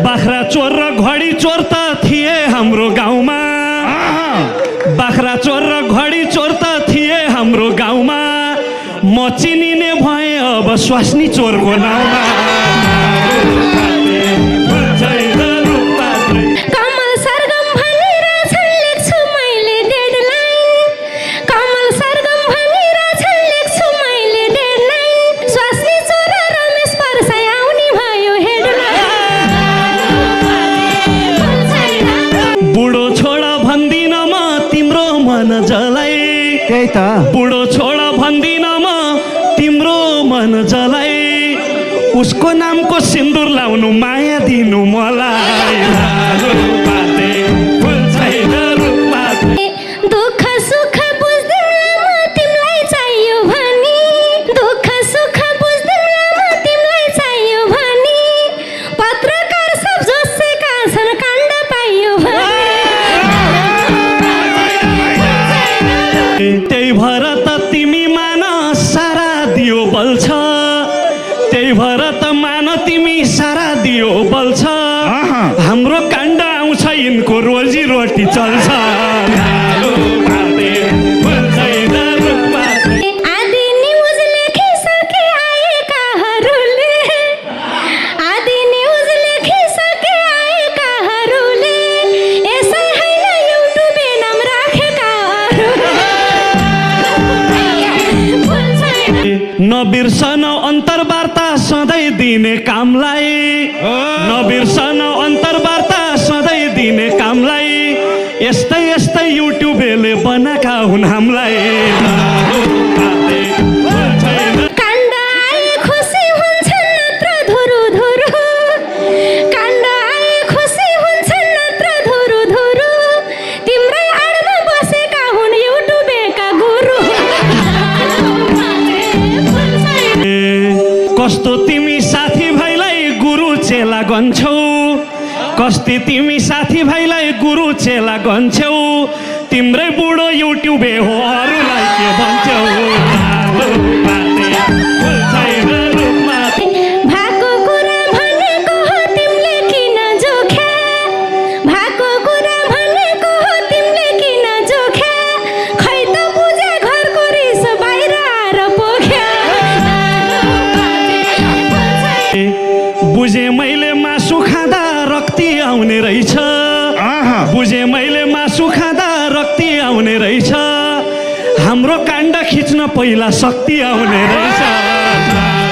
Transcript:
बाख्रा चोर र घडी चोर त थिए हाम्रो गाउँमा बाख्रा चोर र घडी चोर त थिए हाम्रो गाउँमा म चिनिने भए अब स्वास्नी चोरको नाउँमा बुढो छोडा भन्दिन म तिम्रो मन जलाई उसको नामको सिन्दुर लाउनु माया दिनु मलाई दुःख सुख बुझ्दिनला म तिमीलाई चाहियो भनी दुःख सुख बुझ्दिनला म तिमीलाई चाहियो भनी पत्रकार सब जोसेका छन् काण्ड पाइयो त्यही भएर त तिमी मान सारा दियो बल्छ त्यही भएर त मान तिमी सारा दियो बल्छ हाम्रो काण्ड आउँछ यिनको रोजी रोटी चल्छ नबिर्सन अन्तर्वार्ता सधैँ दिने कामलाई नबिर्सन अन्तर्वार्ता सधैँ दिने कामलाई यस्तै यस्तै युट्युबले बनाएका हुन् हामीलाई कस्तो तिमी साथी भाइलाई गुरु चेला गन्छौ कस्ती तिमी साथी भाइलाई गुरु चेला गन्छौ तिम्रै बुढो युट्युबे हो अरूलाई के भन्छौ बुझे मैले मासु खाँदा रक्ती आउने रहेछ बुझे मैले मासु खाँदा रक्ती आउने रहेछ हाम्रो काण्ड खिच्न पहिला शक्ति आउने रहेछ